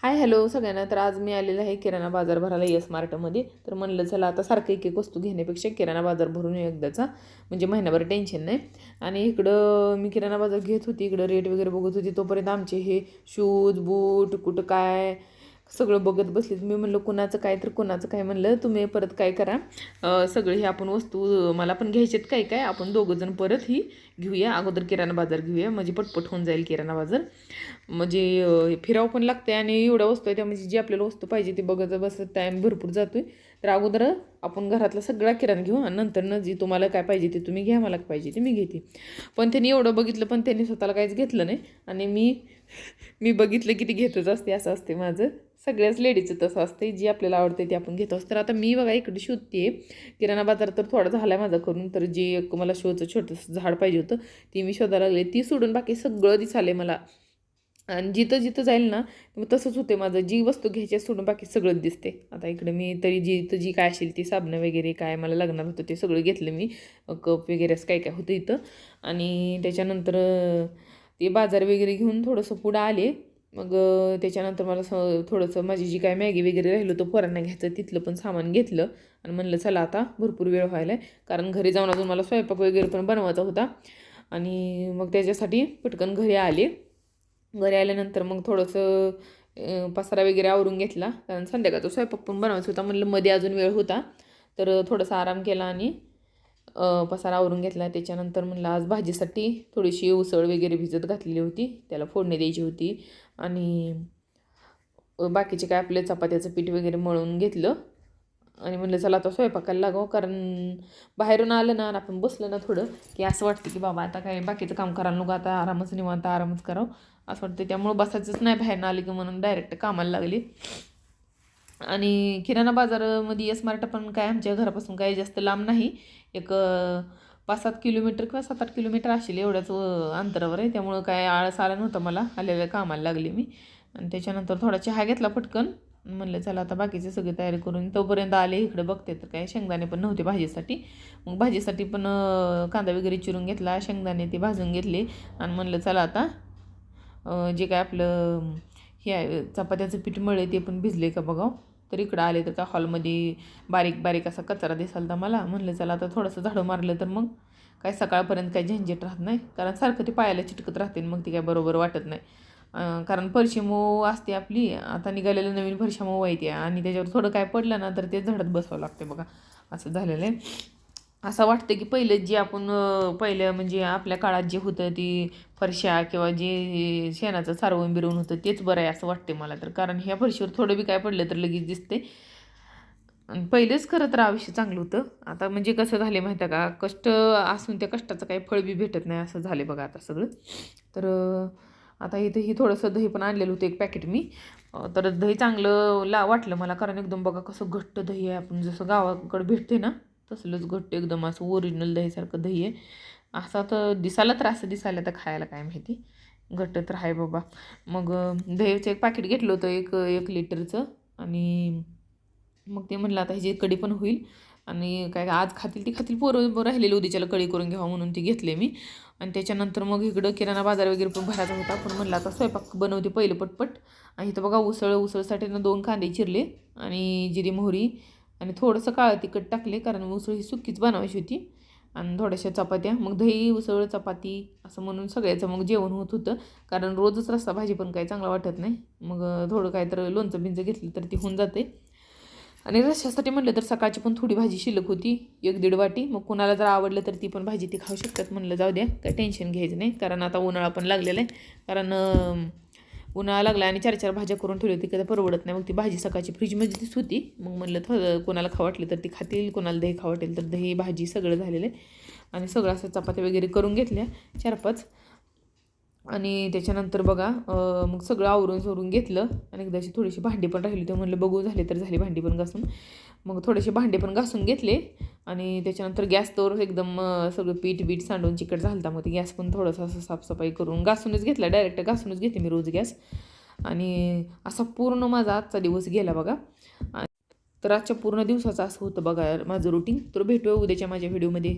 Hi hello सगळ्यांना. तर आज मी आलेलं आहे किराणा बाजार भरायला येस मार्टमध्ये. तर म्हणलं चला आता सारखं एक एक वस्तू घेण्यापेक्षा किराणा बाजार भरून येऊ एकदाचा, म्हणजे महिनाभर टेन्शन नाही. आणि इकडं मी किराणा बाजार घेत होती, इकडं रेट वगैरे बघत होती, तोपर्यंत आमचे हे शूज बूट कुठं काय सगळं बघत बसलीत. मी म्हणलं कुणाचं काय तर कुणाचं काय. म्हणलं तुम्ही परत काय करा, सगळे हे आपण वस्तू मला पण घ्यायचेत काय काय, आपण दोघंजण परत ही घेऊया, अगोदर किराणा बाजार घेऊया, म्हणजे पटपट होऊन जाईल किराणा बाजार. म्हणजे फिरावं पण लागते आणि एवढ्या वस्तू आहे त्या, म्हणजे जी आपल्याला वस्तू पाहिजे ती बघत बसत टाईम भरपूर जातोय. तर अगोदर आपण घरातला सगळा किराणा घेऊ आणि नंतर जी तुम्हाला काय पाहिजे ते तुम्ही घ्या, मला पाहिजे ते मी घेते. पण त्यांनी एवढं बघितलं पण त्यांनी स्वतःला काहीच घेतलं नाही. आणि मी मी बघितलं की ती घेतच असते, असं असते माझं. सगळ्याच लेडीचं तसं असते, जी आपल्याला आवडते ते आपण घेतो असतं. तर आता मी बघा इकडे शोधते किराणा बाजार. तर थोडा झाला आहे माझा करून. तर जे एक मला शोचं छोटंसं झाड पाहिजे होतं ती मी शोधायला लागले. ती सोडून बाकी सगळं दिसाले मला. आणि जिथं जिथं जाईल ना मग तसंच होते माझं, जी वस्तू घ्यायची सोडून बाकी सगळंच दिसते. आता इकडे मी तरी जी काय असेल ती साबणं वगैरे काय मला लागणार होतं ते सगळं घेतलं मी. कप वगैरे असं काय काय होतं इथं. आणि त्याच्यानंतर ते बाजार वगैरे घेऊन थोडंसं पुढं आले. मग त्याच्यानंतर मला थोडंसं माझी जी काय मॅगी वगैरे राहिलं होतं पोरांना घ्यायचं, तिथलं पण सामान घेतलं. आणि म्हणलं चला आता भरपूर वेळ व्हायला आहे, कारण घरी जाऊन अजून मला स्वयंपाक वगैरे पण बनवायचा होता. आणि मग त्याच्यासाठी पटकन घरी आले. घरी आल्यानंतर मग थोडंसं पसारा वगैरे आवरून घेतला, कारण संध्याकाळचा स्वयंपाक पण बनवायचा होता. म्हणलं मध्ये अजून वेळ होता तर थोडासा आराम केला आणि पसारा आवरून घेतला. त्याच्यानंतर म्हणलं आज भाजीसाठी थोडीशी उसळ वगैरे भिजत घातलेली होती, त्याला फोडणी द्यायची होती. आणि बाकीचे काय आपले चपात्याचं पीठ वगैरे मळून घेतलं. आणि म्हणलं चला आता स्वयंपाकाला लागावं, कारण बाहेरून आलं ना आणि आपण बसलं ना थोडं की असं वाटतं की बाबा आता काय बाकीचं काम करायला नको, आता आरामच निवांत आरामच करावं असं वाटतं. त्यामुळं बसायचंच नाही बाहेरनं आले की, म्हणून डायरेक्ट कामाला लागली. आणि किराणा बाजारामध्ये एस मार्ट पण काय आमच्या घरापासून काही जास्त लांब नाही, एक 5-7 किलोमीटर किंवा 7-8 किलोमीटर असेल एवढ्याच अंतरावर आहे. त्यामुळं काय आळस आला नव्हता मला, आलेल्या कामाला लागली मी. आणि त्याच्यानंतर थोडा चहा घेतला पटकन. म्हणलं चला आता बाकीची सगळी तयारी करून, तोपर्यंत आले इकडे बघते तर काय शेंगदाणे पण नव्हते भाजीसाठी. मग भाजीसाठी पण कांदा वगैरे चिरून घेतला, शेंगदाणे ते भाजून घेतले. आणि म्हणलं चला आता जे काय आपलं हे आहे चपात्याचं पीठ मळे ते पण भिजले का बघाव. तर इकडं आले तर का हॉलमध्ये बारीक बारीक असा कचरा दिसाल तर मला म्हणलं चला आता थोडंसं झाडं मारलं तर मग काय सकाळपर्यंत काय झंझट राहत नाही, कारण सारखं ते पायाला चिटकत राहते मग ती काय बरोबर वाटत नाही. कारण फरशी मऊ असते आपली, आता निघालेलं नवीन फरशा मऊ येते आणि त्याच्यावर थोडं काय पडलं ना तर ते झडत बसावं लागते बघा, असं झालेलं आहे. असं वाटतं की पहिलं जे आपण पहिलं म्हणजे आपल्या काळात जे होतं ती फरशा किंवा जे शेणाचं सारवून बिरवून होतं तेच बरं आहे असं वाटते मला तर. कारण ह्या फरशीवर थोडं बी काय पडलं तर लगेच दिसते. आणि पहिलेच खरं तर आयुष्य चांगलं होतं. आता म्हणजे कसं झाले माहिती आहे का, कष्ट असून त्या कष्टाचं काही फळ बी भेटत नाही असं झाले बघा आता सगळं. तर आता इथं ही थोडंसं दही पण आणलेलं होतं एक पॅकेट मी. तर दही चांगलं वाटलं मला, कारण एकदम बघा कसं घट्ट दही आहे, आपण जसं गावाकडे भेटते ना तसलंच घट्ट एकदम असं ओरिजिनल दहीसारखं दही आहे. असा तर दिसायला तर असं दिसायला तर खायला काय माहिती, घट्ट तर आहे बाबा. मग दहीचं एक पॅकेट घेतलं होतं 1 लिटरचं. आणि मग ते म्हणलं आता ह्याची कढी पण होईल, आणि काय आज खातील ती खातील पोरं राहिलेली उद्याच्याला कढी करून घ्यावं म्हणून ती घेतले मी. आणि त्याच्यानंतर मग इकडं किराणा बाजार वगैरे पण भरायचा होता, पण म्हणलं आता स्वयंपाक बनवते पहिलं पटपट. आणि इथं बघा उसळसाठी 2 कांदे चिरले आणि जिरी मोहरी आणि थोडंसं काळं तिखट टाकले, कारण उसळ ही सुकीच बनवायची होती. आणि थोड्याशा चपात्या, मग दही उसळ चपाती असं म्हणून सगळ्याचं मग जेवण होत होतं. कारण रोजच रस्सा भाजी पण काही चांगला वाटत नाही, मग थोडं काय तर लोणचं बिंचं घेतलं तर ती होऊन जाते. आणि रश्श्यासाठी म्हटलं तर सकाळची पण थोडी भाजी शिल्लक होती 1-1.5 वाटी. मग कुणाला जर आवडलं तर ती पण भाजी ती खाऊ शकतात. म्हणलं जाऊ द्या, काय टेन्शन घ्यायचं नाही, कारण आता उन्हाळा पण लागलेला आहे. कारण उन्हाळा लागला आणि 4-4 भाज्या करून ठेवली होती, कधी परवडत नाही. मग ती भाजी सकाळची फ्रीजमध्ये तीच होती. मग म्हणलं थोडं कोणाला खाऊ वाटलं तर ती खातील, कोणाला दही खाऊ वाटेल तर दही भाजी सगळं झालेलं आहे. आणि सगळं असं चपात्या वगैरे करून घेतल्या 4-5. आणि त्याच्यानंतर बघा मग सगळं आवरून सोडून घेतलं. आणि एकदाची थोडीशी भांडी पण राहिली होती, म्हणलं बघू झाली तर झाली भांडी पण घासून. मग थोडेसे भांडे पण घासून घेतले. आणि त्याच्यानंतर गॅसवर एकदम सगळं पीठ सांडून चिकट झालं, मग ते गॅस पण थोडंसं असं साफसफाई करून घासूनच घेतला, डायरेक्ट घासूनच घेते मी रोज गॅस. आणि असा पूर्ण माझा आजचा दिवस गेला बघा. तर आजच्या पूर्ण दिवसाचं असं होतं बघा माझं रुटीन. तर भेटूया उद्याच्या माझ्या व्हिडिओमध्ये.